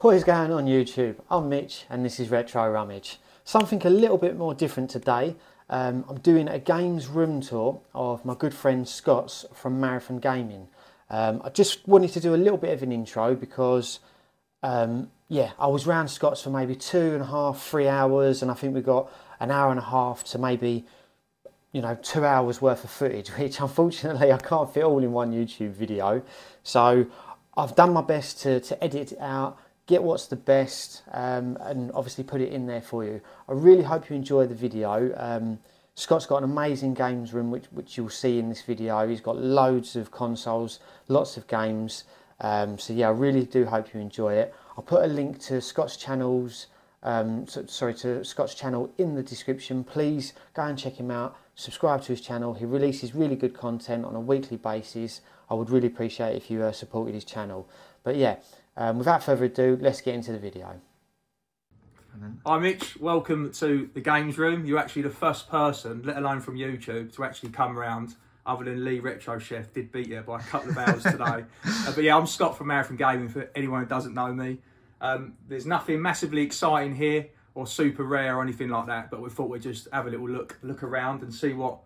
What is going on YouTube? I'm Mitch and this is Retro Rummage. Something a little bit more different today. I'm doing a games room tour of my good friend Scott's from Marathon Gaming. I just wanted to do a little bit of an intro because yeah, I was round Scott's for maybe 2.5, 3 hours, and I think we got an hour and a half to maybe 2 hours worth of footage, which unfortunately I can't fit all in one YouTube video. So I've done my best to edit it out, get what's the best, and obviously put it in there for you. I really hope you enjoy the video. Scott's got an amazing games room, which you'll see in this video. He's got loads of consoles, lots of games. So yeah, I really do hope you enjoy it. I'll put a link to Scott's channels, to Scott's channel in the description. Please go and check him out. Subscribe to his channel. He releases really good content on a weekly basis. I would really appreciate if you supported his channel. But yeah, without further ado, let's get into the video. Hi Mitch, welcome to the games room. You're actually the first person, let alone from YouTube, to actually come around, other than Lee Retro Chef did beat you by a couple of hours today. But yeah, I'm Scott from Marathon Gaming, for anyone who doesn't know me. There's nothing massively exciting here or super rare or anything like that, but we thought we'd just have a little look around and see what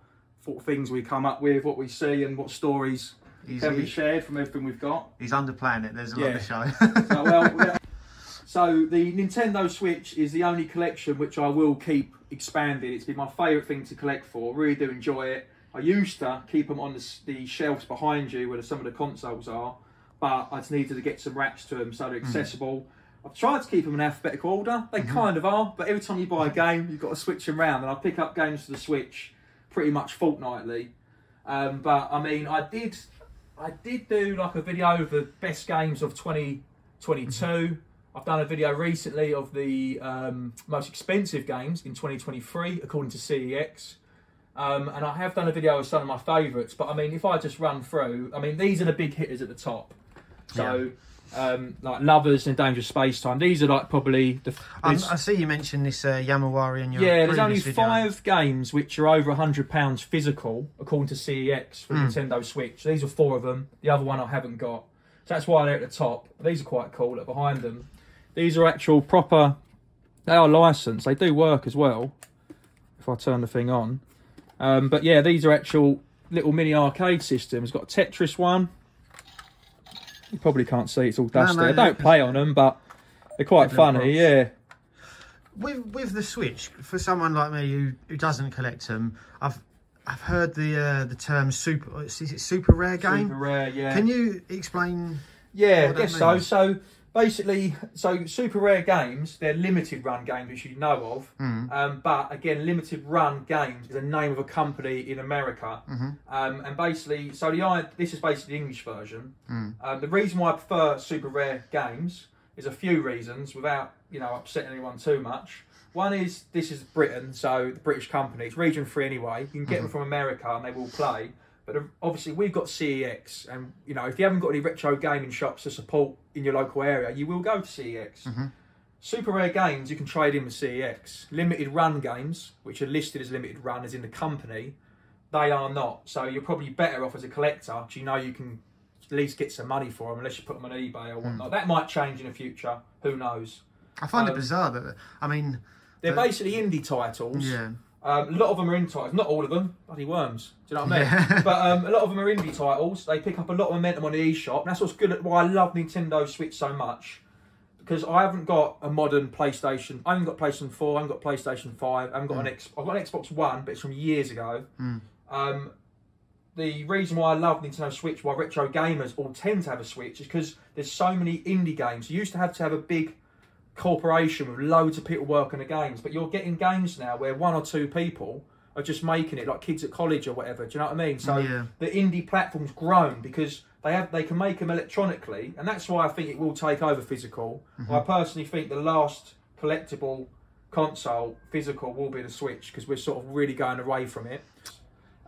things we come up with, what we see, and what stories can be shared from everything we've got. He's underplaying it. There's a lot to show. So the Nintendo Switch is the only collection which I will keep expanding. It's been my favourite thing to collect for. I really do enjoy it. I used to keep them on the shelves behind you where some of the consoles are, but I just needed to get some racks to them so they're accessible. I've tried to keep them in alphabetical order. They kind of are, but every time you buy a game, you've got to switch them around. And I pick up games for the Switch pretty much fortnightly. But I mean, I did do like a video of the best games of 2022. I've done a video recently of the most expensive games in 2023, according to CEX. And I have done a video of some of my favourites. But I mean, if I just run through, I mean, these are the big hitters at the top. So, like Lovers and Dangerous Space Time. These are like probably the... I see you mentioned this Yamawari in your there's only video. 5 games which are over £100 physical, according to CEX, for the Nintendo Switch. These are 4 of them. The other one I haven't got. So that's why they're at the top. These are quite cool. Look behind them. These are actual proper... They are licensed. They do work as well, if I turn the thing on. But yeah, these are actual little mini arcade systems. Got a Tetris one. You probably can't see, it's all dusty. I don't play on them, but they're quite funny, yeah. With the Switch, for someone like me who doesn't collect them, I've heard the term super. Is it super rare game? Super rare, yeah. Can you explain? Yeah, I guess so. So basically, super rare games, they're limited run games, which you know of. But again, limited run games is the name of a company in America. And basically, this is basically the English version. The reason why I prefer super rare games is a few reasons, without upsetting anyone too much. One is, this is Britain, so the British company. It's region 3 anyway. You can get them from America and they will play. But obviously, we've got CEX, and if you haven't got any retro gaming shops to support in your local area, you will go to CEX. Super rare games you can trade in with CEX. Limited run games, which are listed as limited run, as in the company, they are not. So you're probably better off as a collector, because you can at least get some money for them, unless you put them on eBay or whatnot. That might change in the future. Who knows? I find it bizarre that they're basically indie titles. Yeah. A lot of them are indie titles, not all of them, bloody worms, do you know what I mean? But a lot of them are indie titles. They pick up a lot of momentum on the eShop, and that's what's good, why I love Nintendo Switch so much, because I haven't got a modern PlayStation. I haven't got PlayStation 4, I haven't got PlayStation 5, I haven't got I've got an Xbox One, but it's from years ago. The reason why I love Nintendo Switch, why retro gamers all tend to have a Switch, is because there's so many indie games. You used to have a big corporation with loads of people working the games, but you're getting games now where 1 or 2 people are just making it, like kids at college or whatever. Do you know what I mean? So the indie platform's grown because they can make them electronically, and that's why I think it will take over physical. I personally think the last collectible console physical will be the Switch, because we're sort of really going away from it.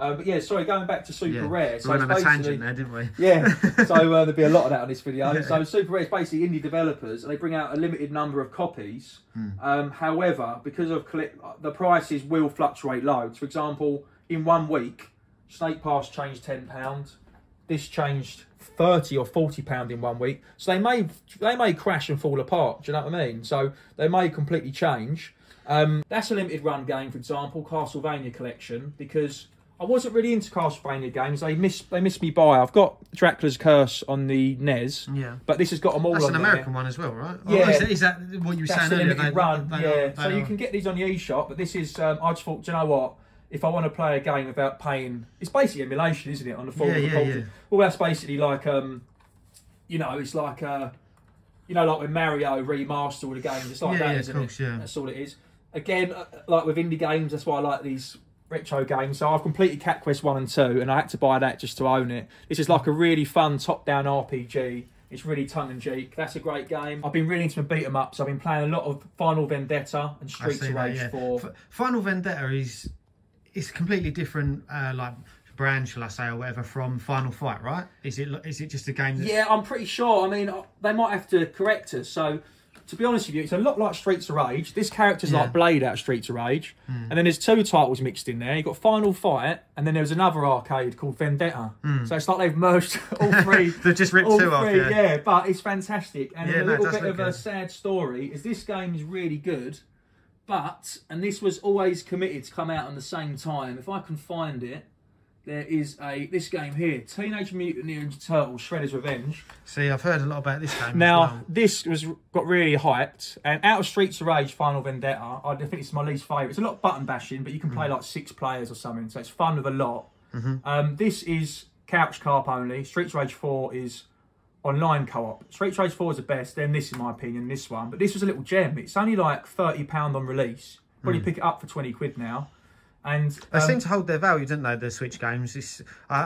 But yeah, sorry, going back to Super Rare. So we went on a tangent there, didn't we? Yeah, so there'll be a lot of that on this video. So Super Rare is basically indie developers, and they bring out a limited number of copies. However, because of the prices will fluctuate loads. For example, in 1 week, Snake Pass changed £10. this changed 30 or 40 pound in 1 week. So they may crash and fall apart. Do you know what I mean? So they may completely change. That's a limited run game, for example, Castlevania Collection, because I wasn't really into Castlevania games. They missed me by. I've got Dracula's Curse on the NES, but this has got them all. That's on an American there. one as well, right? Yeah, oh, is that what you were saying earlier? Limited run. So you can get these on the eShop, but this is. I just thought, do you know what? If I want to play a game without paying, it's basically emulation, isn't it? On the full. Yeah. Well, that's basically like it's like like when Mario remastered all the games. It's like that, isn't it? Yeah. That's all it is. Again, like with indie games, that's why I like these retro games. So I've completed Cat Quest 1 and 2, and I had to buy that just to own it. This is like a really fun top-down RPG. It's really tongue-in-cheek. That's a great game. I've been really into my beat-em-ups. I've been playing a lot of Final Vendetta and Streets of Rage 4. Final Vendetta is completely different, like brand, shall I say, or whatever, from Final Fight, right? Is it just a game that's... Yeah, I'm pretty sure. I mean, they might have to correct us. So, to be honest with you, it's a lot like Streets of Rage. This character's like Blade out of Streets of Rage. And then there's 2 titles mixed in there. You've got Final Fight, and then there's another arcade called Vendetta. So it's like they've merged all 3. They've just ripped 2 off, yeah, but it's fantastic. And a little bit of a sad story is this game is really good, but, and this was always committed to come out on the same time, if I can find it, there is this game here, Teenage Mutant Ninja Turtles: Shredder's Revenge. See, I've heard a lot about this game. Now, as well. this got really hyped, and out of Streets of Rage, Final Vendetta, I think it's my least favourite. It's a lot of button bashing, but you can play like 6 players or something, so it's fun with a lot. This is couch co-op only. Streets of Rage 4 is online co-op. Streets of Rage 4 is the best, then this, in my opinion, this one. But this was a little gem. It's only like £30 on release. Probably pick it up for 20 quid now. And they seem to hold their value, don't they, the Switch games?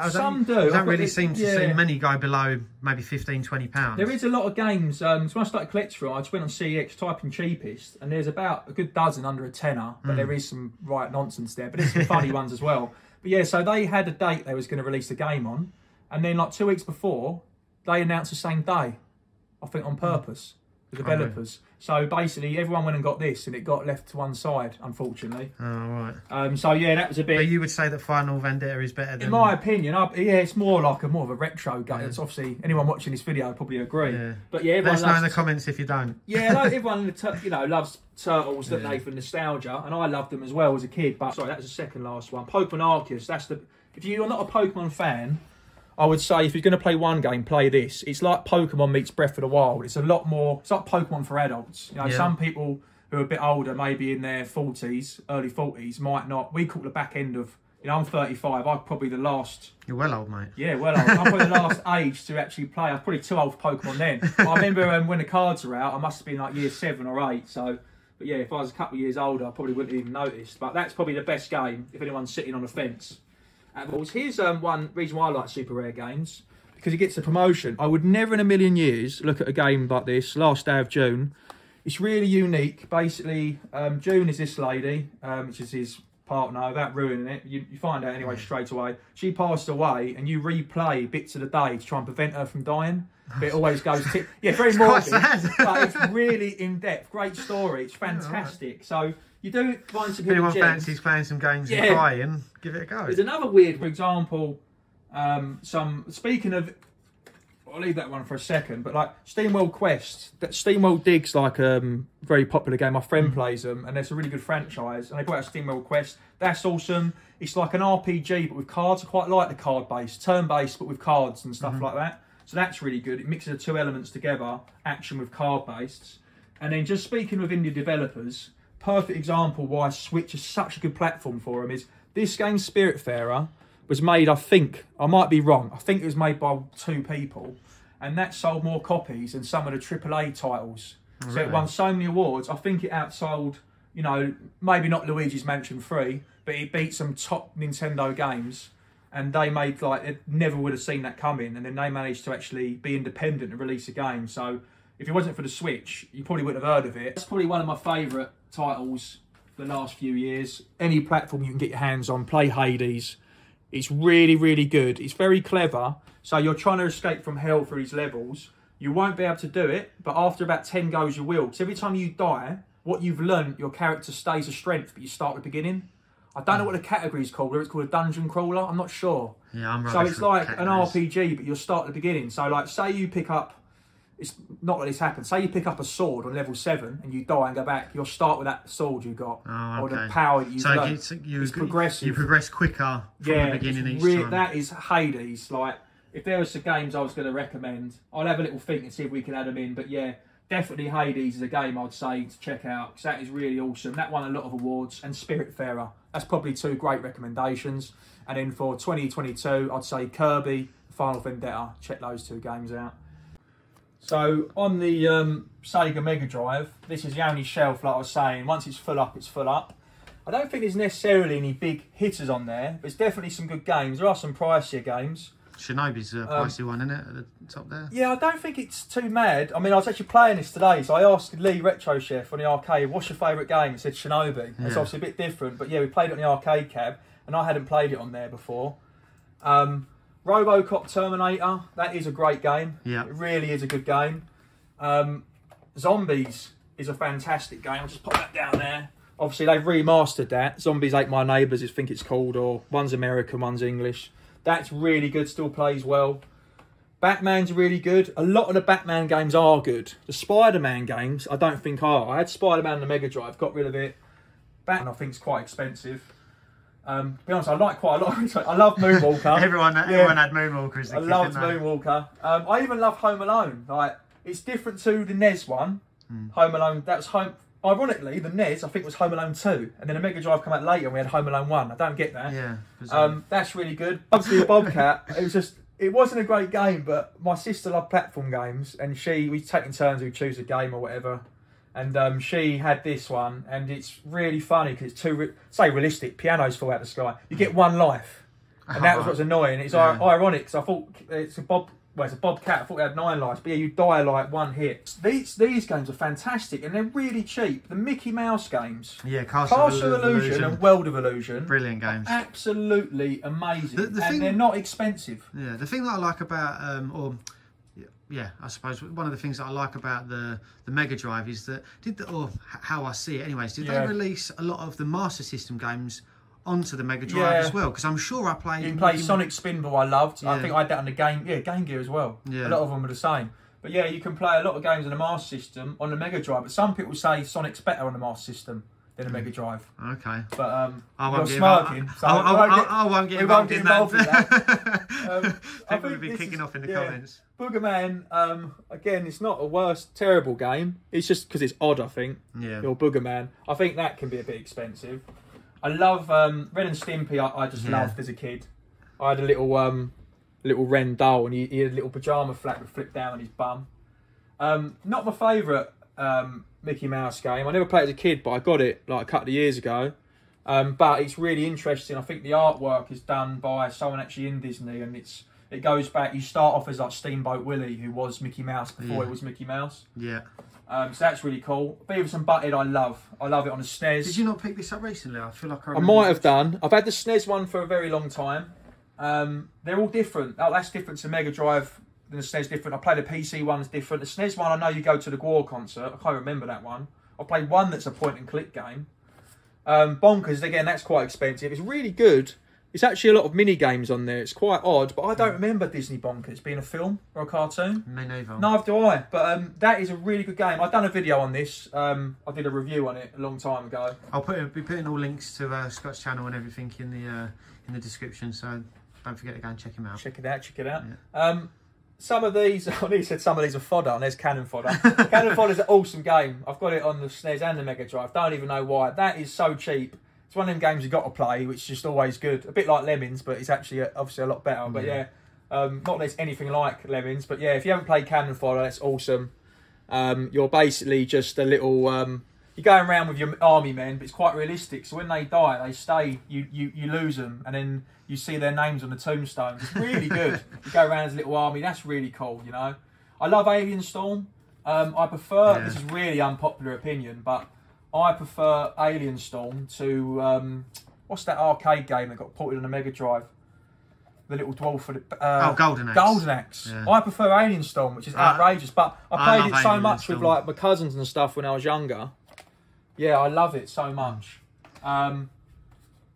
Some do. I don't really seem to see many go below maybe £15-20. There is a lot of games. So when I started collecting, I just went on CEX, typing cheapest, and there's about a good dozen under a tenner, but there is some right nonsense there. But there's some funny ones as well. But yeah, so they had a date they was going to release the game on, and then like 2 weeks before, they announced the same day, I think on purpose, the developers. So basically, everyone went and got this, and it got left to one side, unfortunately. Oh, right. So yeah, that was a bit... But you would say that Final Vendetta is better than... In my opinion, it's more like more of a retro game. It's obviously, anyone watching this video would probably agree. Yeah. But yeah, everyone let us know in the comments if you don't. Yeah, everyone loves Turtles, don't they, for nostalgia, and I loved them as well as a kid. But sorry, that was the second last one. Pokemon Arceus. That's the... If you're not a Pokemon fan, I would say if you're going to play one game, play this. It's like Pokemon meets Breath of the Wild. It's a lot more... It's like Pokemon for adults. Some people who are a bit older, maybe in their 40s, early 40s, might not... We call the back end of... I'm 35. I'm probably the last... You're well old, mate. Yeah, well old. I'm probably the last age to actually play. I was probably too old for Pokemon then. But I remember when the cards were out, I must have been like year 7 or 8. So... But yeah, if I was a couple of years older, I probably wouldn't have even noticed. But that's probably the best game if anyone's sitting on the fence. Here's one reason why I like Super Rare games, because it gets a promotion. I would never in a million years look at a game like this, Last Day of June. It's really unique. Basically, June is this lady, which is his partner, without ruining it. You find out anyway straight away. She passed away, and you replay bits of the day to try and prevent her from dying. But it always goes... very morbid, but it's really in-depth. Great story. It's fantastic. So... You do find some... If anyone fancies playing some games and crying, give it a go. There's another weird, for example, speaking of... I'll leave that one for a second, but like SteamWorld Quest, that SteamWorld Dig's like a very popular game. My friend plays them, and it's a really good franchise. And they brought out SteamWorld Quest. That's awesome. It's like an RPG, but with cards. I quite like the card-based, turn-based, but with cards and stuff like that. So that's really good. It mixes the 2 elements together, action with card-based. And then just speaking with indie developers... Perfect example why Switch is such a good platform for them is this game, Spiritfarer, was made, I think, I might be wrong, I think it was made by 2 people, and that sold more copies than some of the AAA titles. Really? So it won so many awards. I think it outsold, maybe not Luigi's Mansion 3, but it beat some top Nintendo games, and they made, they never would have seen that coming, and then they managed to actually be independent and release a game. So if it wasn't for the Switch, you probably wouldn't have heard of it. It's probably one of my favourite titles for the last few years. Any platform you can get your hands on, play Hades. It's really, really good. It's very clever. So you're trying to escape from hell through these levels. You won't be able to do it, but after about 10 goes you will. Because every time you die, what you've learned, your character stays a strength, but you start at the beginning. I don't know what the category is called, whether it's called a dungeon crawler, I'm not sure. Yeah, I'm So rubbish it's with like an categories. RPG, but you'll start at the beginning. So like, say you pick up, it's not that this happens, say you pick up a sword on level 7 and you die and go back, you'll start with that sword you got, or the power that you've learned. So it's progressive. You progress quicker from the beginning each time. That is Hades. Like, if there were some games I was going to recommend, I'll have a little think and see if we can add them in. But yeah, definitely Hades is a game I'd say to check out, because that is really awesome. That won a lot of awards. And Spiritfarer. That's probably 2 great recommendations. And then for 2022, I'd say Kirby, Final Vendetta. Check those 2 games out. So on the Sega Mega Drive, this is the only shelf, like I was saying. Once it's full up, it's full up. I don't think there's necessarily any big hitters on there. There's definitely some good games. There are some pricier games. Shinobi's a pricey one, isn't it, at the top there? Yeah, I don't think it's too mad. I mean, I was actually playing this today, so I asked Lee Retro Chef on the arcade, what's your favourite game? He said Shinobi. It's obviously a bit different, but yeah, we played it on the arcade cab, and I hadn't played it on there before. RoboCop Terminator, that is a great game. Yeah. It really is a good game. Zombies is a fantastic game. I'll just put that down there. Obviously, they've remastered that. Zombies Ate My Neighbours, I think it's called, or one's American, one's English. That's really good, still plays well. Batman's really good. A lot of the Batman games are good. The Spider-Man games, I don't think are. I had Spider-Man on the Mega Drive, got rid of it. Batman, I think, is quite expensive. To be honest, I like quite a lot. I love Moonwalker. everyone had Moonwalker as a kid. I loved Moonwalker. I even love Home Alone. Like, it's different to the NES one. Home Alone, that was Home... Ironically, the NES, I think, was Home Alone 2. And then the Mega Drive came out later and we had Home Alone 1. I don't get that. Yeah. That's really good. Obviously, the Bobcat, it wasn't a great game, but my sister loved platform games. And we take in turns who choose a game or whatever. And she had this one. And it's really funny because it's too, realistic. Pianos fall out of the sky. You get 1 life. And that was what's annoying. It's ironic because I thought it's a Bobcat. I thought it had 9 lives, but yeah, you die like 1 hit. These games are fantastic and they're really cheap. The Mickey Mouse games, yeah, Castle of Illusion and World of Illusion, brilliant games, absolutely amazing, and they're not expensive. Yeah, the thing that I like about, I suppose one of the things that I like about the Mega Drive is that how I see it, anyways. Did they release a lot of the Master System games onto the Mega Drive as well? Because I'm sure I played... You played Sonic Spinball, I loved. I think I had that on the Game Gear as well. Yeah. A lot of them were the same. But yeah, you can play a lot of games on the Master System on the Mega Drive. But some people say Sonic's better on the Master System than the Mega Drive. Okay. But you're smirking. I won't get involved in that. People have been kicking off in the comments. Boogerman, again, it's not a worst, terrible game. It's just because it's odd, I think. Yeah. Your Boogerman. I think that can be a bit expensive. I love Ren and Stimpy. I just loved as a kid. I had a little Ren doll, and he had a little pajama flap that flipped down on his bum. Not my favourite Mickey Mouse game. I never played it as a kid, but I got it like a couple of years ago. But it's really interesting. I think the artwork is done by someone actually in Disney, and it goes back. You start off as like Steamboat Willie, who was Mickey Mouse before it was Mickey Mouse. Yeah. So that's really cool. Beavis and Butthead, I love it on the SNES. Did you not pick this up recently? I feel like I might have done. I've had the SNES one for a very long time. They're all different. Oh, that's different to Mega Drive than the SNES different. I played the PC one's different. The SNES one, I know you go to the Gwar concert. I can't remember that one. I played one that's a point and click game. Bonkers, again, that's quite expensive. It's really good. It's actually a lot of mini games on there. It's quite odd, but I don't remember Disney Bonkers being a film or a cartoon. Me neither. Neither do I. But that is a really good game. I've done a video on this. I did a review on it a long time ago. I'll be putting all links to Scott's channel and everything in the description. So don't forget to go and check him out. Check it out. Yeah. Some of these, I nearly said some of these are fodder, and there's Cannon Fodder. Cannon Fodder is an awesome game. I've got it on the SNES and the Mega Drive. Don't even know why. That is so cheap. It's one of them games you've got to play, which is just always good. A bit like Lemmings, but it's actually obviously a lot better. But yeah, not that it's anything like Lemmings. But yeah, if you haven't played Cannon Fodder, that's awesome. You're basically just a little... you're going around with your army men, but it's quite realistic. So when they die, they stay. You lose them, and then you see their names on the tombstones. It's really good. You go around as a little army. That's really cool, you know. I love Alien Storm. I prefer... This is really unpopular opinion, but... I prefer Alien Storm to what's that arcade game that got ported on the Mega Drive? The little dwarf for the Golden Axe. Golden Axe. Yeah. I prefer Alien Storm, which is outrageous. But I played it so much with like my cousins and stuff when I was younger. Yeah, I love it so much.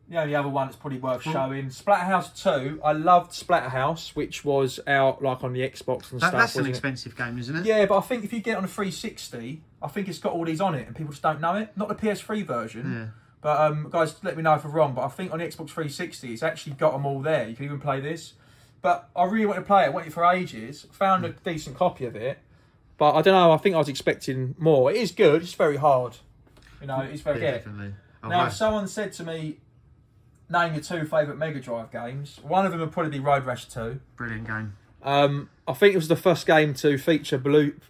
The only other one that's probably worth showing. Splatterhouse 2. I loved Splatterhouse, which was out like on the Xbox and stuff. That's an expensive game, isn't it? Yeah, but I think if you get it on a 360, I think it's got all these on it and people just don't know it. Not the PS3 version. Yeah. But guys, let me know if I'm wrong. But I think on the Xbox 360, it's actually got them all there. You can even play this. But I really want to play it. I wanted it for ages. Found a decent copy of it. But I don't know. I think I was expecting more. It is good. It's very hard. You know, it's very good. Definitely. Now, if someone said to me, name your 2 favourite Mega Drive games, one of them would probably be Road Rash 2. Brilliant game. I think it was the first game to feature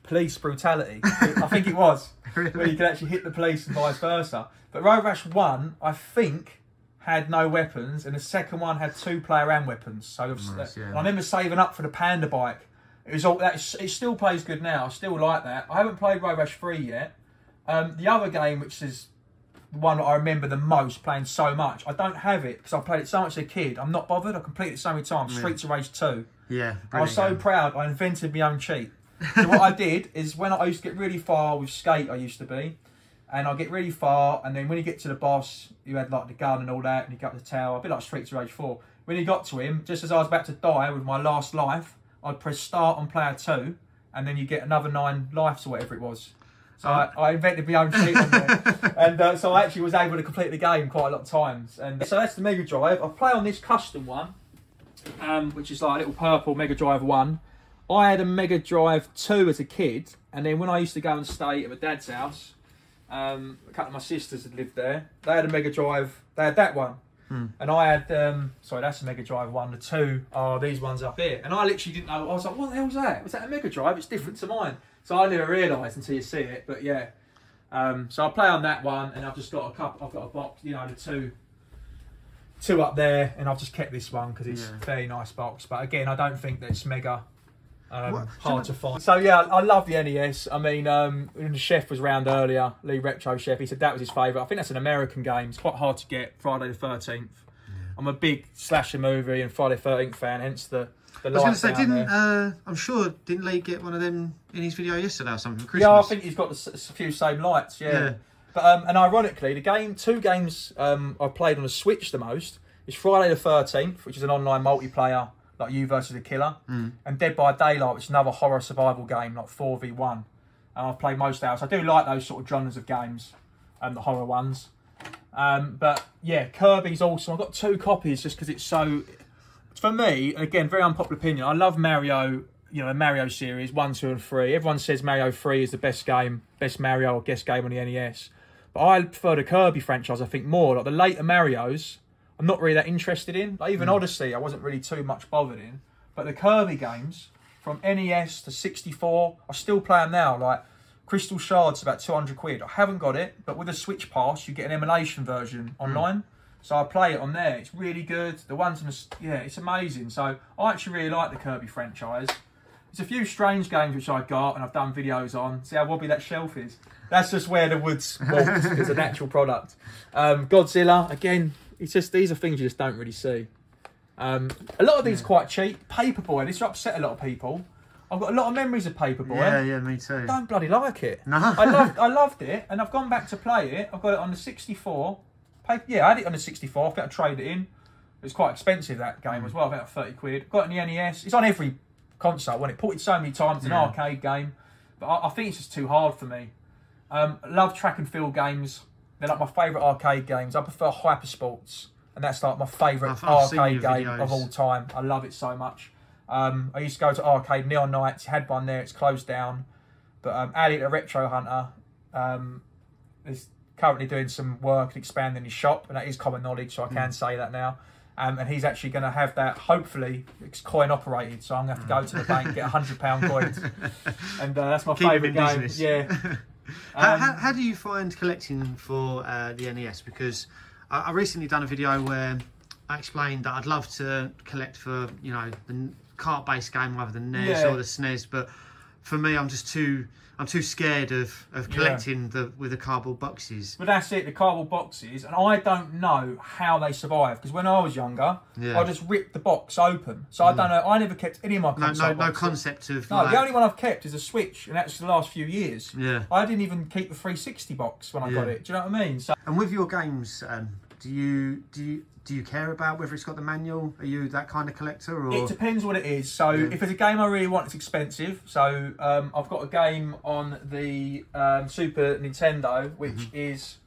police brutality. I think it was. Really? Where you could actually hit the police and vice versa. But Road Rash 1, I think, had no weapons, and the second one had 2-player and weapons. So Nice, yeah. and I remember saving up for the Panda bike. It was all that. It still plays good now. I still like that. I haven't played Road Rash 3 yet. The other game, which is the one that I remember the most, playing so much, I don't have it because I played it so much as a kid. I'm not bothered. I completed it so many times. Streets of Rage 2. Yeah, I was so proud. I invented my own cheat. So what I did is when I used to get really far with Skate, I used to be, and I'd get really far, and then when you get to the boss, you had like the gun and all that, and you got the tower, a bit like Streets of Rage 4. When you got to him, just as I was about to die with my last life, I'd press start on player 2, and then you get another 9 lives or whatever it was. So I invented my own cheat on there. And so I actually was able to complete the game quite a lot of times. And so that's the Mega Drive. I play on this custom one, which is like a little purple Mega Drive 1. I had a Mega Drive 2 as a kid, and then when I used to go and stay at my dad's house, a couple of my sisters had lived there. They had a Mega Drive, they had that one. And I had, sorry, that's a Mega Drive 1. The 2 are these ones up here. And I literally didn't know, I was like, what the hell's that? Was that a Mega Drive? It's different to mine. So I never realised until you see it, but yeah. So I play on that one, and I've just got a couple, I've got a box, you know, the two up there, and I've just kept this one because it's a very nice box. But again, I don't think that it's mega hard to find. So yeah, I love the NES. I mean, when the chef was round earlier, Lee Retro Chef, he said that was his favourite. I think that's an American game. It's quite hard to get. Friday the 13th. I'm a big slasher movie and Friday the 13th fan, hence the I was going to say, I'm sure, didn't Lee get one of them in his video yesterday or something for Christmas? Yeah, I think he's got a few same lights, yeah. But and ironically, the 2 games I've played on the Switch the most is Friday the 13th, which is an online multiplayer, like you versus the killer, and Dead by Daylight, which is another horror survival game, like 4v1. And I've played most hours. I do like those sort of genres of games, the horror ones. But yeah, Kirby's awesome. I've got 2 copies just because it's so... For me, again, very unpopular opinion, I love Mario, you know, the Mario series, 1, 2 and 3. Everyone says Mario 3 is the best game, best Mario or guest game on the NES. But I prefer the Kirby franchise, I think, more. Like the later Marios, I'm not really that interested in. Like even Odyssey, I wasn't really too much bothered in. But the Kirby games, from NES to 64, I still play them now. Like Crystal Shards, about 200 quid. I haven't got it, but with a Switch Pass, you get an emulation version online. So I play it on there. It's really good. The ones in the, yeah, it's amazing. So I actually really like the Kirby franchise. There's a few strange games which I got and I've done videos on. See how wobbly that shelf is? That's just where the wood's walked. It's a natural product. Godzilla, again, it's just, these are things you just don't really see. A lot of these are quite cheap. Paperboy, this will upset a lot of people. I've got a lot of memories of Paperboy. Yeah, me too. I don't bloody like it. No. I loved it, and I've gone back to play it. I've got it on the 64. Yeah, I had it on the 64. I think I traded it in. It was quite expensive, that game as well, about 30 quid. Got it in the NES. It's on every console. When it ported so many times, it's an arcade game. But I think it's just too hard for me. Love track and field games. They're like my favourite arcade games. I prefer Hypersports, and that's like my favourite arcade game of all time. I love it so much. I used to go to arcade Neon Nights. Had one there. It's closed down. But Ali, the Retro Hunter, is currently doing some work and expanding his shop, and that is common knowledge, so I can say that now. And he's actually going to have that, hopefully, it's coin operated, so I'm going to have to go to the bank and get £100 coins. And that's my favourite game. Business. Yeah. How do you find collecting for the NES? Because I recently done a video where I explained that I'd love to collect for, you know, the cart-based game rather than NES or the SNES, but for me, I'm too scared of collecting with the cardboard boxes. But that's it, the cardboard boxes, and I don't know how they survive, because when I was younger, I just ripped the box open. So I don't know, I never kept any of my console boxes. No concept of... No, the only one I've kept is a Switch, and that's the last few years. Yeah. I didn't even keep the 360 box when I got it, do you know what I mean? So, and with your games, Do you care about whether it's got the manual? Are you that kind of collector? Or? It depends what it is. So if it's a game I really want, it's expensive. So I've got a game on the Super Nintendo, which is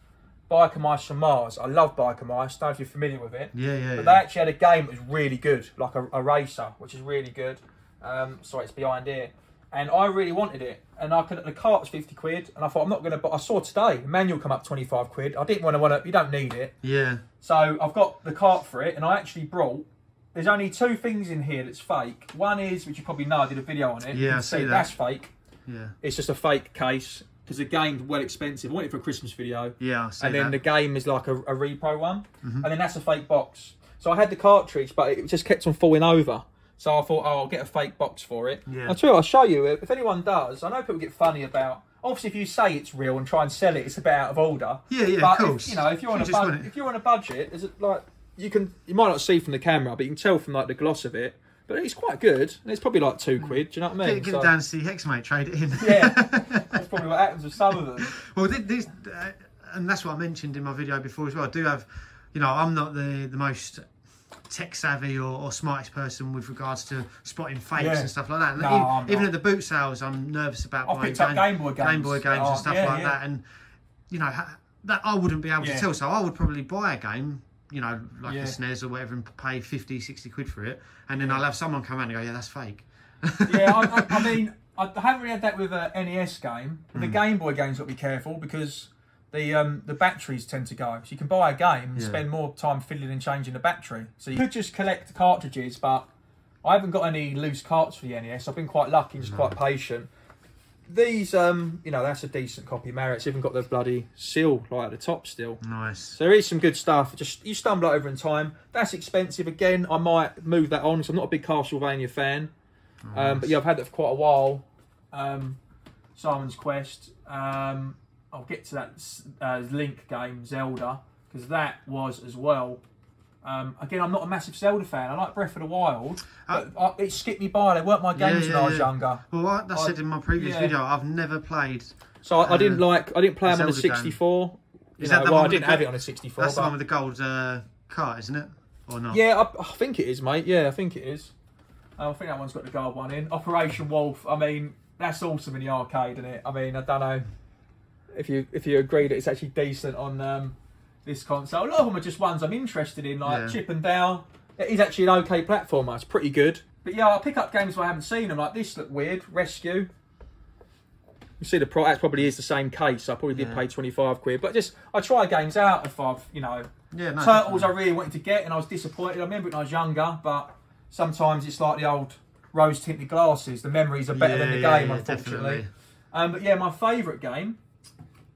Biker Mice from Mars. I love Biker Mice. I don't know if you're familiar with it. But they actually had a game that was really good, like a racer, which is really good. Sorry, it's behind here. And I really wanted it. And the cart was 50 quid. And I thought, I'm not going to... But I saw today, the manual come up 25 quid. I didn't want to... You don't need it. Yeah. So I've got the cart for it. And I actually brought... There's only 2 things in here that's fake. One is, which you probably know, I did a video on it. Yeah, I see that. That's fake. Yeah. It's just a fake case. Because the game's well expensive. I want it for a Christmas video. Yeah, I see And then that. the game is like a repro one. And then that's a fake box. So I had the cartridge, but it just kept on falling over. So I thought, I'll get a fake box for it. Yeah. I'll tell you, I'll show you. If anyone does, I know people get funny about... Obviously, if you say it's real and try and sell it, it's a bit out of order. Yeah, but of course. If you're on a budget, is it like you might not see from the camera, but you can tell from like the gloss of it. But it's quite good, and it's probably like £2. Do you know what I mean? Get it down to CX, mate. Trade it in. Yeah, that's probably what happens with some of them. Well, this and that's what I mentioned in my video before as well. I do have, I'm not the most tech savvy or smartest person with regards to spotting fakes and stuff like that. And even at the boot sales, I'm nervous about buying Game Boy games and stuff like that. And that I wouldn't be able to tell. So I would probably buy a game, like a SNES or whatever, and pay 50, 60 quid for it, and then I'll have someone come around and go, yeah, that's fake. I mean, I haven't really had that with an NES game. With the Game Boy games, got to be careful because the batteries tend to go. So you can buy a game and spend more time fiddling and changing the battery. So you could just collect the cartridges, but I haven't got any loose carts for the NES. I've been quite lucky and just quite patient. These, that's a decent copy. Marriott's even got the bloody seal right at the top still. Nice. So there is some good stuff. Just you stumble over in time. That's expensive again. I might move that on because I'm not a big Castlevania fan. Nice. But yeah, I've had that for quite a while. Simon's Quest. I'll get to that Link game, Zelda, because that was as well. Again, I'm not a massive Zelda fan. I like Breath of the Wild, but it skipped me by. They weren't my games when I was younger. Well, I said in my previous video, I've never played. So I didn't play them on a 64. I didn't have it on a 64. That's the one with the gold cart, isn't it? Or not? Yeah, I think it is, mate. Yeah, I think it is. I think that one's got the gold one in. Operation Wolf. I mean, that's awesome in the arcade, isn't it? I mean, I don't know if you agree that it's actually decent on this console. A lot of them are just ones I'm interested in, like Chip and Dale. It is actually an okay platformer. It's pretty good. But yeah, I'll pick up games if I haven't seen them. Like this look weird. Rescue. You see the price. That probably is the same case. So I probably did pay 25 quid. But I try games out if I've Turtles definitely. I really wanted to get and I was disappointed. I remember it when I was younger, but sometimes it's like the old rose tinted glasses. The memories are better than the game, unfortunately. But yeah, my favourite game.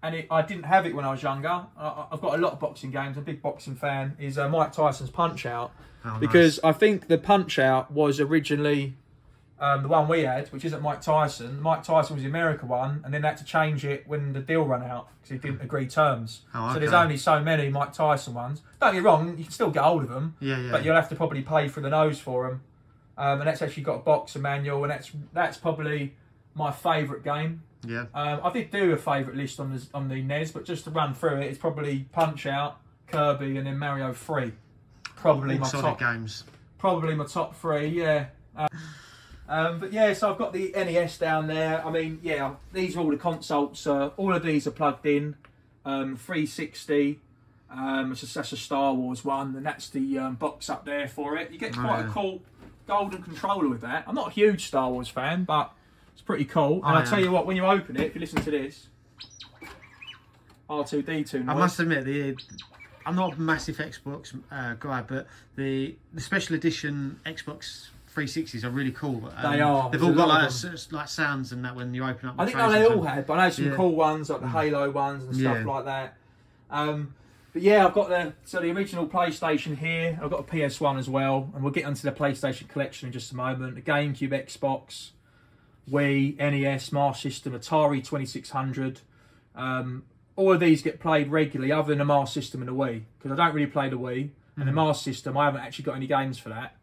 And I didn't have it when I was younger. I've got a lot of boxing games. I'm a big boxing fan. Is Mike Tyson's Punch-Out. Because I think the Punch-Out was originally the one we had, which isn't Mike Tyson. Mike Tyson was the American one, and then they had to change it when the deal ran out because he didn't agree terms. So there's only so many Mike Tyson ones. Don't get me wrong, you can still get hold of them. But you'll have to probably pay for the nose for them. And that's actually got a boxer manual, and that's probably my favourite game. Yeah. I did do a favourite list on the NES, but just to run through it, it's probably Punch-Out, Kirby, and then Mario 3. Probably my top games. Probably my top 3, yeah. But yeah, so I've got the NES down there. I mean, yeah, these are all the consoles. All of these are plugged in. 360. That's a Star Wars one, and that's the box up there for it. You get quite a cool golden controller with that. I'm not a huge Star Wars fan, but it's pretty cool. And I tell you what, when you open it, if you listen to this, R2-D2 noise. I must admit, I'm not a massive Xbox guy, but the special edition Xbox 360s are really cool. They are. They've all got like sounds and that when you open up. I think they all had, but I know some cool ones like the Halo ones and stuff like that. But yeah, I've got the original PlayStation here. I've got a PS1 as well, and we'll get onto the PlayStation collection in just a moment. The GameCube, Xbox, Wii, NES, Master System, Atari 2600. All of these get played regularly, other than the Master System and the Wii, because I don't really play the Wii. And the Master System, I haven't actually got any games for that.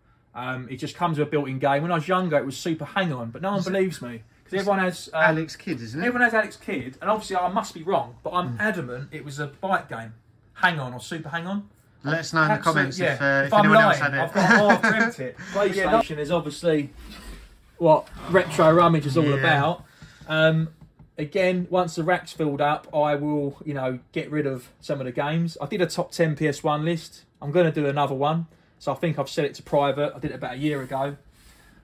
It just comes with a built-in game. When I was younger, it was Super Hang-On, but no one believes me. Because everyone has... Alex Kidd, isn't it? Everyone has Alex Kidd, and obviously I must be wrong, but I'm adamant it was a bike game. Hang-On or Super Hang-On. Let us know in the comments if I'm anyone lying, else had it. I've got dreamt it. PlayStation is obviously what Retro Rummage is all about. Again, once the rack's filled up, I will, get rid of some of the games. I did a top 10 PS1 list. I'm going to do another one. So I think I've set it to private. I did it about a year ago.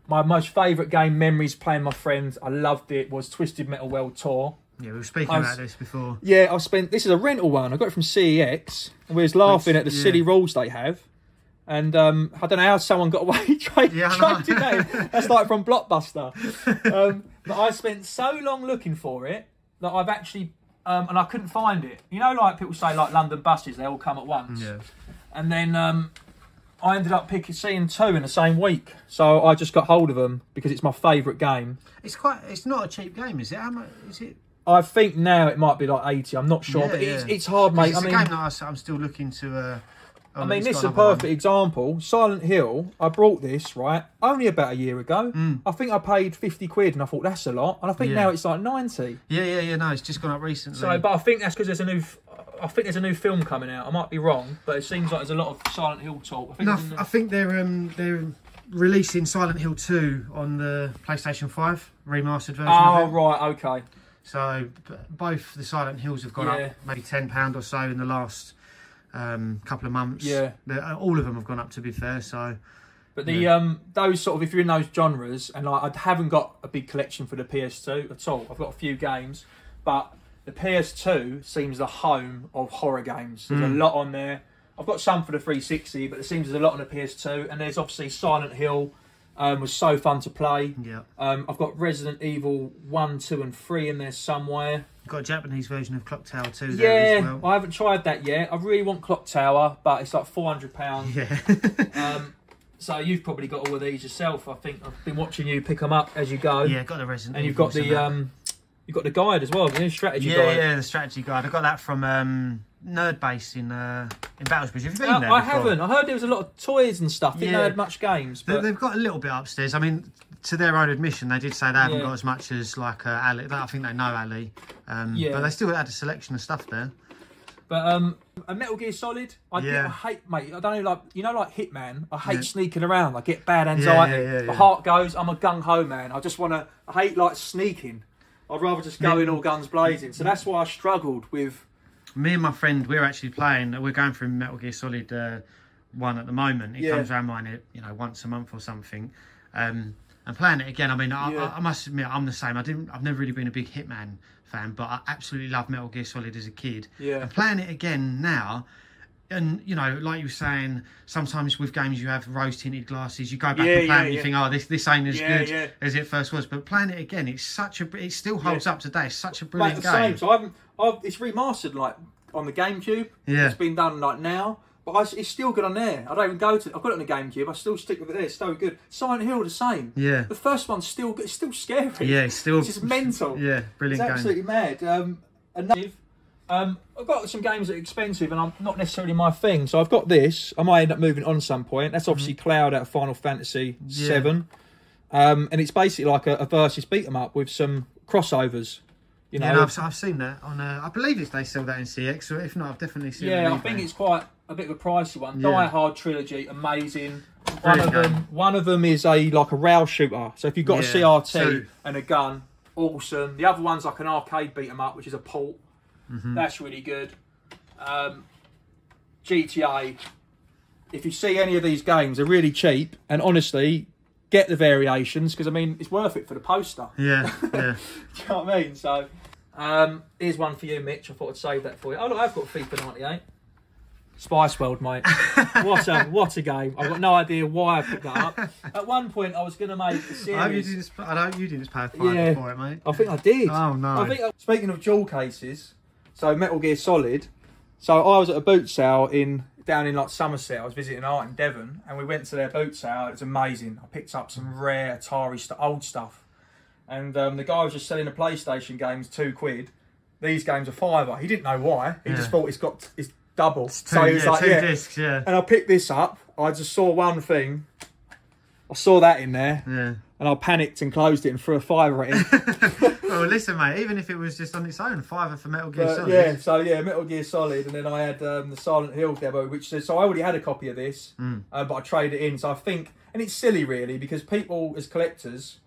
My most favourite game memories playing my friends, I loved it, was Twisted Metal World Tour. Yeah, we were speaking about this before. Yeah, this is a rental one. I got it from CEX. And we was laughing at the silly rules they have. And I don't know how someone got away trading that. That's like from Blockbuster. But I spent so long looking for it that I've actually, and I couldn't find it. Like people say, like London buses, they all come at once. Yeah. And then I ended up seeing 2 in the same week. So I just got hold of them because it's my favourite game. It's not a cheap game, is it? How much is it? I think now it might be like 80. I'm not sure, but it's hard, mate. It's a game that I'm still looking to. This is a perfect example. Silent Hill, I brought this, right, only about a year ago. I think I paid 50 quid and I thought, that's a lot. And I think now it's like 90. Yeah, no, it's just gone up recently. So, but I think that's because there's a new film coming out. I might be wrong, but it seems like there's a lot of Silent Hill talk. I think they're releasing Silent Hill 2 on the PlayStation 5 remastered version of it. Right, okay. So both the Silent Hills have gone up maybe £10 or so in the last couple of months. Yeah, all of them have gone up, to be fair. So, but those sort of, if you're in those genres, and I haven't got a big collection for the PS2 at all. I've got a few games, but the PS2 seems the home of horror games. There's a lot on there. I've got some for the 360, but it seems there's a lot on the PS2, and there's obviously Silent Hill. Was so fun to play. Yeah. I've got Resident Evil 1, 2 and 3 in there somewhere. You've got a Japanese version of Clock Tower 2 there as well. I haven't tried that yet. I really want Clock Tower, but it's like £400. Yeah. So you've probably got all of these yourself. I think I've been watching you pick them up as you go. Yeah, got the Resident Evil. And you've got the guide as well, the strategy guide. Yeah, the strategy guide. I got that from Nerdbase in Battlesbridge. Have you been there before? I haven't. I heard there was a lot of toys and stuff. Didn't know they had much games. But they've got a little bit upstairs. I mean, to their own admission, they did say they haven't got as much as like Ali. I think they know Ali. But they still had a selection of stuff there. But a Metal Gear Solid, I hate, mate. I don't know, like Hitman. I hate sneaking around. I get bad anxiety. My heart goes. I'm a gung ho man. I hate like sneaking. I'd rather just go in all guns blazing. So that's why I struggled with. Me and my friend, we're actually playing. We're going through Metal Gear Solid 1 at the moment. It comes around mine, once a month or something. And playing it again. I mean, I must admit, I'm the same. I've never really been a big Hitman fan, but I absolutely loved Metal Gear Solid as a kid. Yeah. And playing it again now, and like you were saying, sometimes with games you have rose-tinted glasses. You go back and play it, and you think, oh, this ain't as good as it first was. But playing it again, it still holds up today. It's such a brilliant game. Same. So it's remastered like on the GameCube. Yeah. It's been done like now. But it's still good on there. I don't even go to. I've got it on the GameCube. I still stick with it there. It's so good. Silent Hill the same. Yeah. The first one's still good. It's still scary. Yeah, it's still. It's just mental. Yeah, brilliant. It's absolutely mad. I've got some games that are expensive and I'm not necessarily my thing. So I've got this. I might end up moving on at some point. That's obviously Cloud out of Final Fantasy VII. And it's basically like a versus beat 'em up with some crossovers. I've seen that on. I believe they sell that in CX. So if not, I've definitely seen it. Yeah, I think it's quite a bit of a pricey one. Die Hard trilogy, amazing. One of them is a rail shooter. So if you've got a CRT and a gun, awesome. The other one's like an arcade beat 'em up, which is a port. That's really good. GTA. If you see any of these games, they're really cheap, and honestly, get the variations because it's worth it for the poster. Yeah. Do you know what I mean? So, here's one for you, Mitch. I thought I'd save that for you. Oh look, I've got FIFA 98. Spice World, mate. What a game. I've got no idea why I picked that up. At one point, I was going to make a series. I hope you didn't pay for it, mate. I think I did. Oh no. Speaking of jewel cases. So Metal Gear Solid. So I was at a boot sale down in like Somerset. I was visiting art in Devon, and we went to their boot sale. It was amazing. I picked up some rare Atari old stuff, and the guy was just selling the PlayStation games £2. These games are £5. He didn't know why. He just thought it's double. So he was like, two discs, yeah. And I picked this up. I just saw one thing. I saw that in there. Yeah. and I panicked and closed it and threw a $5 at him. Well, listen, mate. Even if it was just on its own, $5 for Metal Gear Solid. Yeah, so yeah, Metal Gear Solid, and then I had the Silent Hill demo, so I already had a copy of this, but I traded it in. So I think, and it's silly really, because people as collectors,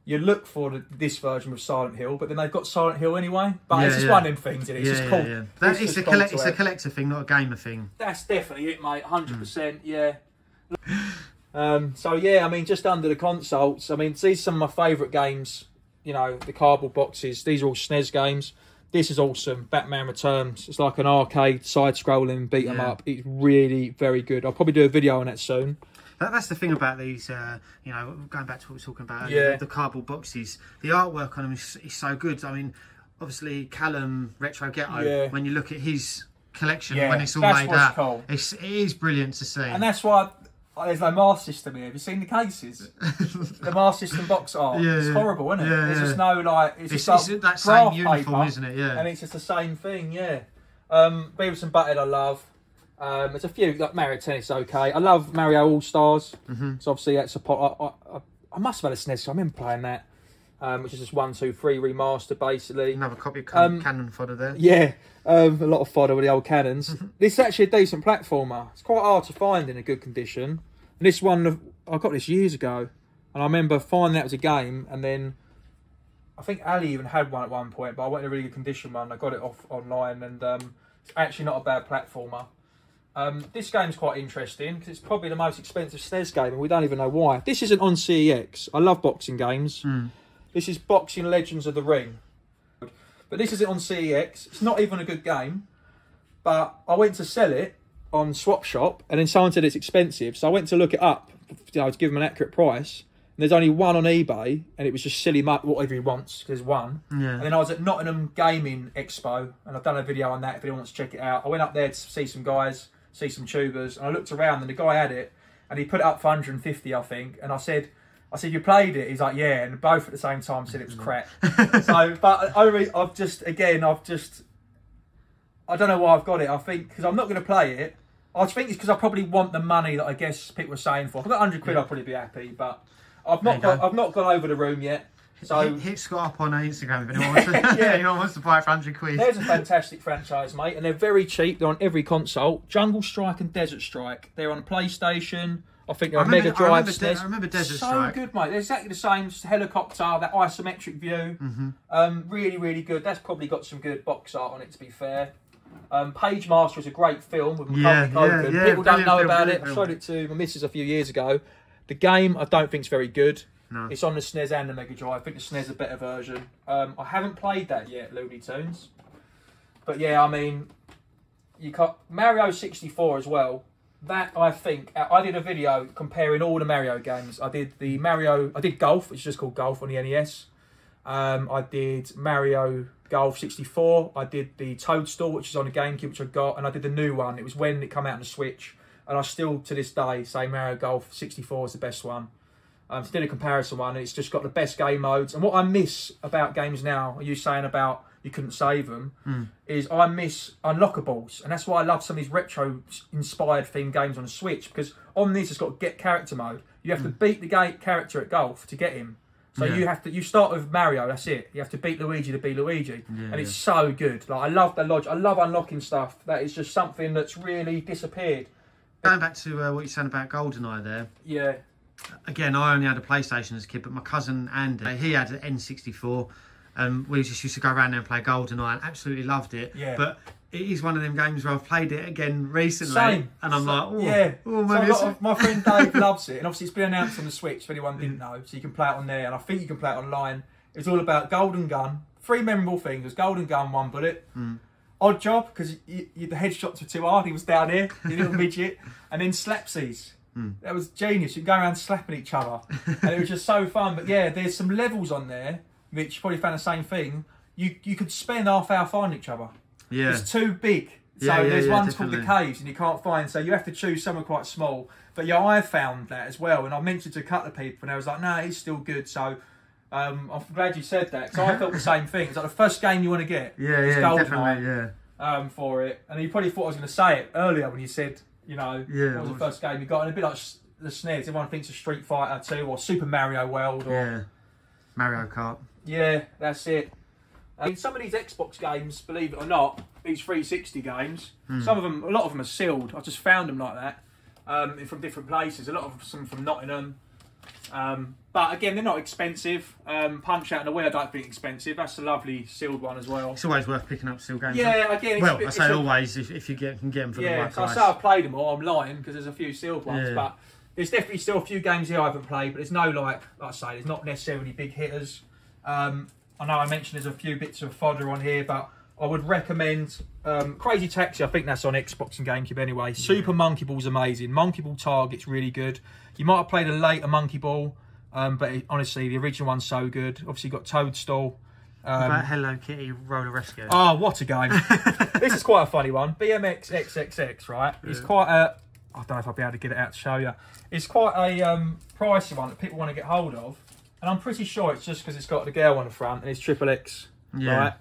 you look for this version with Silent Hill, but then they've got Silent Hill anyway. But it's just one of them things, isn't it? It's just cool. Yeah. It's a collector thing, not a gamer thing. That's definitely it, mate. 100%. Yeah. So yeah, I mean, just under the consoles, I mean, these are some of my favourite games. You know, the cardboard boxes. These are all SNES games. This is awesome. Batman Returns. It's like an arcade side-scrolling beat 'em up. It's really very good. I'll probably do a video on that soon. That's the thing about these, you know, going back to what we were talking about, the cardboard boxes. The artwork on them is so good. I mean, obviously, Callum Retro Ghetto, when you look at his collection, when it's all made up, cool. It is brilliant to see. And that's why there's no Master System here. Have you seen the cases? The Master System box art. It's horrible, isn't it? There's just no, like... It's that same uniform, paper, isn't it? Yeah. And it's just the same thing, Beavis and Butthead I love. There's a few, like Mario Tennis, okay. I love Mario All-Stars. So obviously that's I must have had a SNES, so I remember playing that. Which is just 1, 2, 3 remastered, basically. Another copy of Cannon fodder there. Yeah, a lot of fodder with the old cannons. This is actually a decent platformer. It's quite hard to find in a good condition. And this one, I got this years ago. And I remember finding that was a game. And then, I think Ali even had one at one point. But I went in a really good condition one. I got it off online. And it's actually not a bad platformer. This game's quite interesting because it's probably the most expensive SNES game. And we don't even know why. This isn't on CEX. I love boxing games. This is Boxing Legends of the Ring. But this isn't on CEX. It's not even a good game. But I went to sell it on Swap Shop, and then someone said it's expensive. So I went to look it up, you know, to give them an accurate price. And there's only one on eBay, and it was just silly, whatever he wants, because there's one. And then I was at Nottingham Gaming Expo, and I've done a video on that if anyone wants to check it out. I went up there to see some guys, see some tubers, and I looked around, and the guy had it, and he put it up for 150, I think. And I said, you played it? He's like, yeah. And both at the same time said it was crap. So, but I don't know why I've got it. I think because I'm not going to play it. I think it's because I probably want the money that I guess people are saying for. If I got 100 quid, I'd probably be happy. But I've not gone over the room yet. So hit Scott up on Instagram if anyone wants to, anyone wants to buy it for 100 quid. There's a fantastic franchise, mate, and they're very cheap. They're on every console. Jungle Strike and Desert Strike. They're on PlayStation. I think they're on Mega Drive. I remember Desert Strike. So good, mate. They're exactly the same. Just helicopter, that isometric view. Really, really good. That's probably got some good box art on it, to be fair. Page Master is a great film with Macaulay Culkin. People don't know about it. I showed it to my missus a few years ago. The game, I don't think is very good. No. It's on the SNES and the Mega Drive. I think the SNES is a better version. I haven't played that yet, Looney Tunes. But yeah, I mean, you got Mario 64 as well. That, I think, I did a video comparing all the Mario games. I did Golf, it's just called Golf on the NES. I did Mario Golf 64. I did the Toadstool, which is on the GameCube, which I got. And I did the new one. It was when it came out on the Switch. And I still, to this day, say Mario Golf 64 is the best one. So did a comparison one, and it's just got the best game modes. And what I miss about games now, are you saying about you couldn't save them, is I miss unlockables. And that's why I love some of these retro-inspired themed games on the Switch, because on this it's got get character mode. You have to beat the character at golf to get him. So you start with Mario, that's it. You have to beat Luigi to be Luigi. And it's so good. Like I love the logic. I love unlocking stuff. That is just something that's really disappeared. Going back to what you're saying about GoldenEye there. Yeah. Again, I only had a PlayStation as a kid, but my cousin Andy, he had an N64. We just used to go around there and play GoldenEye and absolutely loved it. Yeah. But it is one of them games where I've played it again recently. Same. And I'm like, my friend Dave loves it. And obviously it's been announced on the Switch, if anyone didn't know. So you can play it on there. And I think you can play it online. It's all about Golden Gun. 3 memorable things. There's Golden Gun, 1 bullet. Odd Job, because the headshots were too hard. He was down here, the little midget. And then Slapsies. That was genius. You can go around slapping each other. And it was just so fun. But yeah, there's some levels on there, which you probably found the same thing. You could spend half hour finding each other. Yeah. It's too big. So there's ones called the caves and you can't find. So you have to choose somewhere quite small. But yeah, I found that as well. And I mentioned to a couple of people and I was like, no, it's still good. So I'm glad you said that. Because I felt the same thing. It's like the first game you want to get. Definitely. For it. And you probably thought I was going to say it earlier when you said, you know, what was the first game you got. And a bit like the SNES, everyone thinks of Street Fighter 2 or Super Mario World. Or, Yeah, Mario Kart. Yeah, that's it. I mean, some of these Xbox games, believe it or not, these 360 games, some of them, a lot of them are sealed. I just found them like that from different places. A lot of them from Nottingham. But again, they're not expensive. Punch Out and Away, I don't think expensive. That's a lovely sealed one as well. It's always worth picking up sealed games. Yeah, again, well, I say always if you can get them for the right so price. I say I've played them all. I'm lying because there's a few sealed ones, Yeah. but there's definitely still a few games here I haven't played. But there's no like I say, there's not necessarily big hitters. I know I mentioned there's a few bits of fodder on here, but I would recommend Crazy Taxi. I think that's on Xbox and GameCube anyway. Super Monkey Ball's amazing. Monkey Ball Target's really good. You might have played a later Monkey Ball, but honestly, the original one's so good. Obviously, you've got Toadstool. About Hello Kitty Roller Rescue. Oh, what a game. This is quite a funny one. BMX XXX, right? It's quite a... I don't know if I'll be able to get it out to show you. It's quite a pricey one that people want to get hold of. And I'm pretty sure it's just because it's got the girl on the front and it's XXX, right?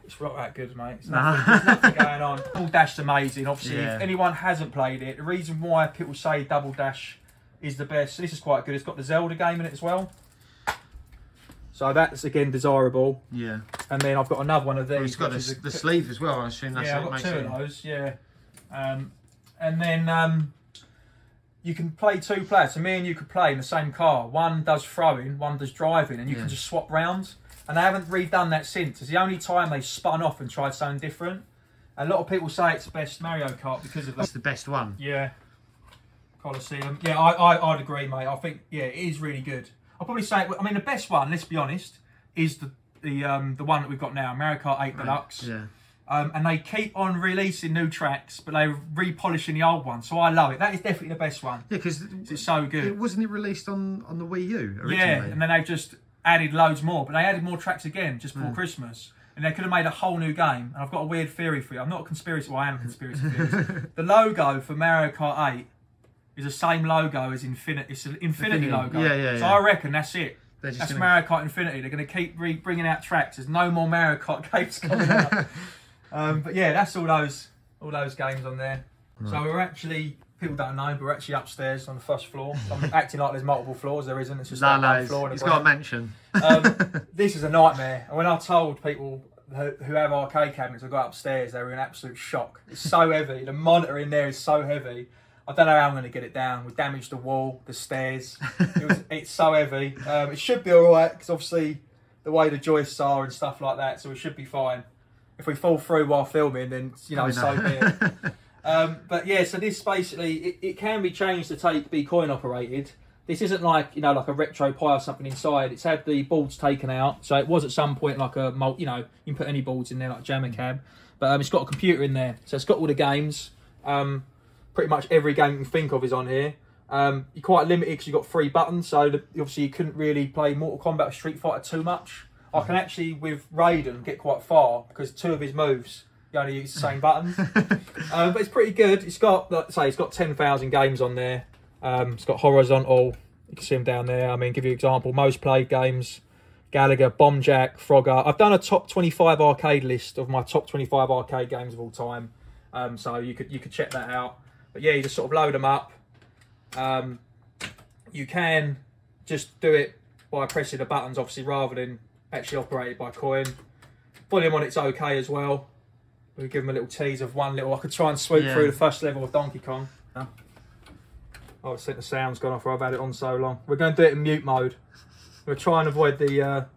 It's not that good, mate. There's nothing going on. Double Dash's amazing. Obviously, if anyone hasn't played it, the reason why people say Double Dash is the best, this is quite good. It's got the Zelda game in it as well. So that's, again, desirable. Yeah. And then I've got another one of these. Well, it's got the sleeve as well, I assume that's I've what got makes two it. of those, yeah. And then you can play two players. So me and you could play in the same car. One does throwing, one does driving, and you can just swap rounds. And they haven't redone that since. It's the only time they spun off and tried something different. A lot of people say it's the best Mario Kart because of that. That's the best one. Yeah. Colosseum. Yeah, I'd agree, mate. I think, yeah, it is really good. I'll probably say, I mean, the best one, let's be honest, is the one that we've got now, Mario Kart 8 Deluxe. Yeah. And they keep on releasing new tracks, but they're repolishing the old one. So I love it. That is definitely the best one. Yeah, because it's so good. Wasn't it released on the Wii U originally? Yeah, and then they've just added loads more. But they added more tracks again just before Christmas. And they could have made a whole new game. And I've got a weird theory for you. I'm not a conspiracy. Well, I am a conspiracy theorist. The logo for Mario Kart 8 is the same logo as Infinity. It's an Infinity logo. Yeah. So I reckon that's it. That's Mario Kart Infinity. They're going to keep bringing out tracks. There's no more Mario Kart games coming out. But yeah, that's all those games on there. Right. So we're actually, people don't know, but we're actually upstairs on the first floor. I'm acting like there's multiple floors. There isn't. It's just one floor. It's got a mansion. This is a nightmare. And when I told people who have arcade cabinets to go upstairs, they were in absolute shock. It's so heavy. The monitor in there is so heavy. I don't know how I'm going to get it down. We damaged the wall, the stairs. It's so heavy. It should be all right because obviously the way the joists are and stuff like that, so we should be fine. If we fall through while filming, then so be it. But yeah, so this basically it can be changed to be coin operated. This isn't like like a Retro Pi or something inside. It's had the boards taken out, so it was at some point like a you can put any boards in there like Jammer Cab, but it's got a computer in there, so it's got all the games. Pretty much every game you can think of is on here. You're quite limited because you've got 3 buttons, so obviously you couldn't really play Mortal Kombat or Street Fighter too much. I can actually, with Raiden, get quite far because 2 of his moves, you only use the same buttons. But it's pretty good. It's got, like I say, it's got 10,000 games on there. It's got horizontal. You can see them down there. I mean, give you an example. Most played games, Galaga, Bomb Jack, Frogger. I've done a top 25 arcade list of my top 25 arcade games of all time. So you could check that out. But yeah, you just sort of load them up. You can just do it by pressing the buttons, obviously, rather than actually operated by coin. Volume on it's okay as well. We'll give them a little tease of one little. I could try and swoop through the first level of Donkey Kong. Oh, I think the sound's gone off. I've had it on so long. We're going to do it in mute mode. We're trying to avoid the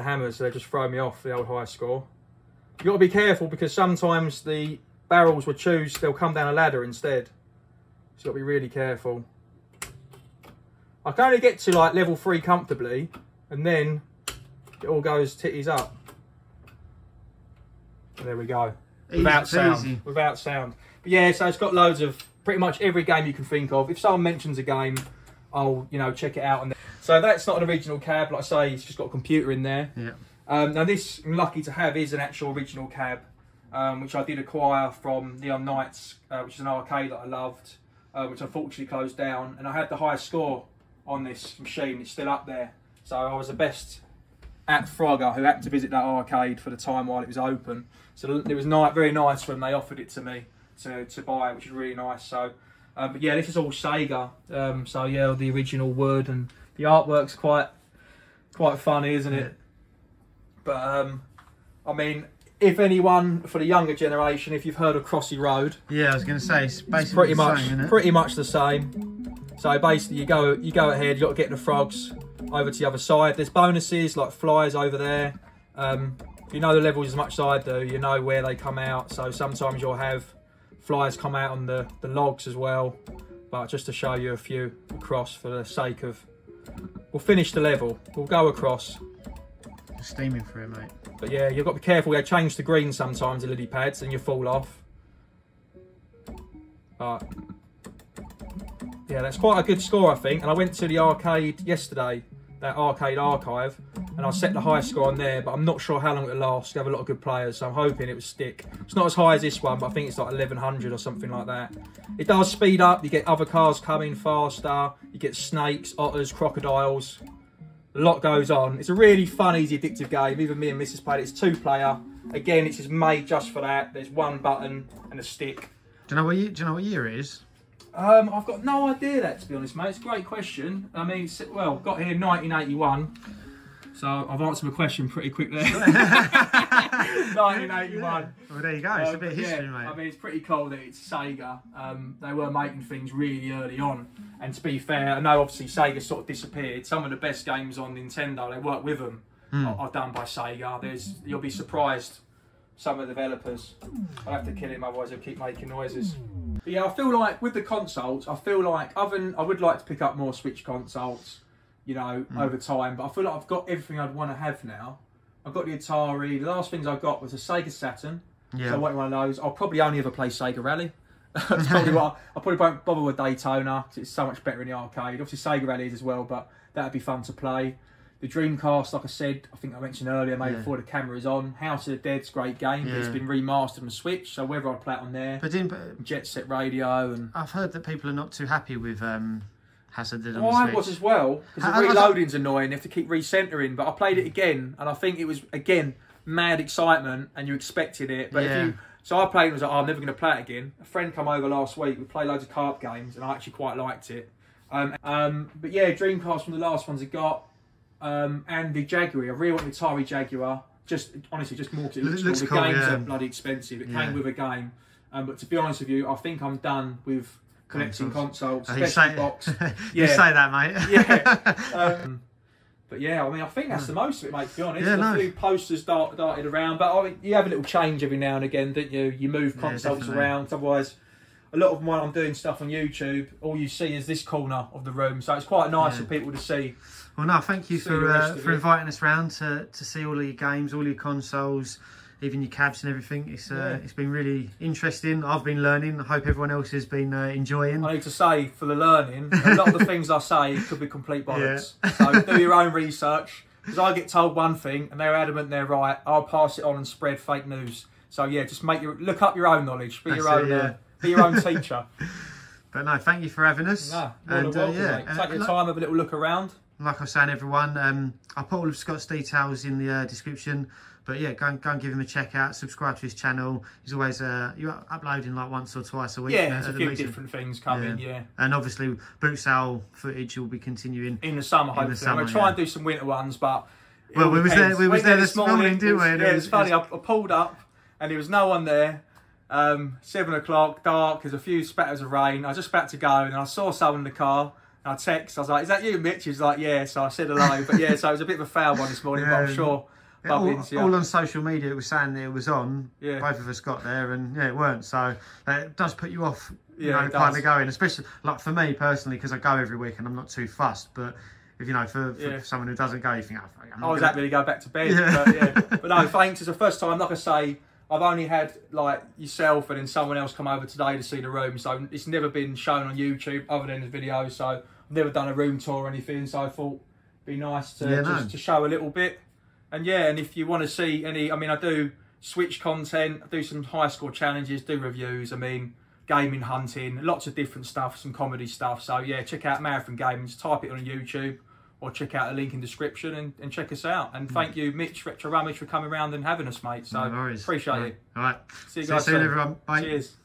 hammers. They just throw me off the old high score. You got to be careful because sometimes the barrels they'll come down a ladder instead. So you've got to be really careful. I can only get to like level 3 comfortably, and then it all goes titties up. And there we go. Without sound. Without sound. But yeah, so it's got loads of pretty much every game you can think of. If someone mentions a game, I'll check it out. And so that's not an original cab. Like I say, it's just got a computer in there. Yeah. Now this, I'm lucky to have, is an actual original cab. Which I did acquire from Neon Knights, which is an arcade that I loved, which unfortunately closed down. And I had the highest score on this machine. It's still up there. So I was the best at Frogger who had to visit that arcade for the time while it was open. So it was very nice when they offered it to me to buy, which is really nice. So But yeah, this is all Sega. So yeah, the original wood, and the artwork's quite funny, isn't it? But I mean, if anyone for the younger generation, if you've heard of Crossy Road, yeah, I was going to say it's basically pretty much the same. So basically, you go ahead. You got to get the frogs over to the other side. There's bonuses like flies over there. You know the levels as much as I do. You know where they come out. So sometimes you'll have flies come out on the logs as well. But just to show you a few across for the sake of, we'll finish the level. We'll go across. Steaming for it, mate. But yeah, you've got to be careful. They change to green sometimes, the lily pads, and you fall off. But yeah, that's quite a good score, I think. And I went to the arcade yesterday, that arcade archive, and I set the highest score on there, but I'm not sure how long it'll last. We have a lot of good players, so I'm hoping it will stick. It's not as high as this one, but I think it's like 1100 or something like that. It does speed up. You get other cars coming faster. You get snakes, otters, crocodiles. A lot goes on. It's a really fun, easy, addictive game. Even me and Mrs. played it. It's 2-player. Again, it's just made just for that. There's one button and a stick. Do you know what year it is? I've got no idea that, to be honest, mate. It's a great question. I mean, well, got here in 1981, so I've answered the question pretty quick there. 1981. Well, there you go. It's a bit of history, yeah, mate. I mean, it's pretty cool that it's Sega. They were making things really early on, and to be fair, I know obviously Sega sort of disappeared. Some of the best games on Nintendo, they work with them, are done by Sega. You'll be surprised. Some of the developers. I'll have to kill him, otherwise he'll keep making noises. But yeah, I feel like with the consoles, I would like to pick up more Switch consoles, you know, over time. But I feel like I've got everything I'd want to have now. I've got the Atari. The last things I got was a Sega Saturn. Yeah. So I want one of those. I'll probably only ever play Sega Rally. That's probably what I probably won't bother with Daytona, because it's so much better in the arcade. Obviously Sega Rally is as well, but that'd be fun to play. The Dreamcast, like I said, I think I mentioned earlier, maybe before the camera is on. House of the Dead's a great game, but it's been remastered on Switch, so whether I'd play it on there. But Jet Set Radio, and I've heard that people are not too happy with House of the Dead on the Switch. Switch. I was as well, because the reloading's annoying. You have to keep recentering. But I played it again, and I think it was again mad excitement, and you expected it. But so I played it and was like, oh, I'm never going to play it again. A friend come over last week. We played loads of carp games, and I actually quite liked it. But yeah, Dreamcast from the last ones I got. And the Jaguar, I really want the Atari Jaguar. Honestly, just more because it looks cool. The games are bloody expensive. It came with a game. But to be honest with you, I think I'm done with collecting consoles, especially box. You say that, mate. Yeah. But yeah, I mean, I think that's the most of it, mate, to be honest. A few posters darted around, but I mean, you have a little change every now and again, don't you? You move consoles around, otherwise a lot of when I'm doing stuff on YouTube, all you see is this corner of the room, so it's quite nice for people to see. Well, no, thank you for inviting us round to see all of your games, all your consoles, even your cabs and everything. It's been really interesting. I've been learning. I hope everyone else has been enjoying. I need to say, for the learning, a lot of the things I say could be complete bollocks. So do your own research, because I get told one thing and they're adamant they're right. I'll pass it on and spread fake news. So yeah, just look up your own knowledge. Be your own teacher. But no, thank you for having us. No, and welcome, mate. Take your time, have a little look around. Like I was saying, everyone, I'll put all of Scott's details in the description. But yeah, go and give him a check out. Subscribe to his channel. He's always you're uploading like once or twice a week. Yeah, there's a few different things coming. Yeah, and obviously boot sale footage will be continuing in the summer. Hopefully, I'm gonna try and do some winter ones, but well, we was there this morning, didn't we? Yeah, it's funny. I pulled up and there was no one there. 7 o'clock, dark. There's a few spatters of rain. I was just about to go, and I saw someone in the car. I text. I was like, "Is that you, Mitch?" He's like, "Yeah." So I said hello. But yeah, so it was a bit of a foul one this morning. But I'm sure. All on social media, it was saying that it was on. Yeah. Both of us got there, and yeah, it weren't. So it does put you off. You know, kind of going, especially like for me personally, because I go every week and I'm not too fussed. But if you know, for someone who doesn't go, you think, I was happy to go back to bed. But no, thanks. It's the first time. Like I say, I've only had like yourself and then someone else come over today to see the room, so it's never been shown on YouTube other than the video. So I've never done a room tour or anything. So I thought it'd be nice to to show a little bit. And yeah, and if you want to see any, I mean, I do Switch content, I do some high score challenges, do reviews. I mean, gaming, hunting, lots of different stuff, some comedy stuff. So yeah, check out Marathon Gaming. Just type it on YouTube, or check out the link in the description and check us out. And thank you, Mitch, Retro Rummage, for coming around and having us, mate. So appreciate it. All right. See you guys soon, everyone. Bye. Cheers.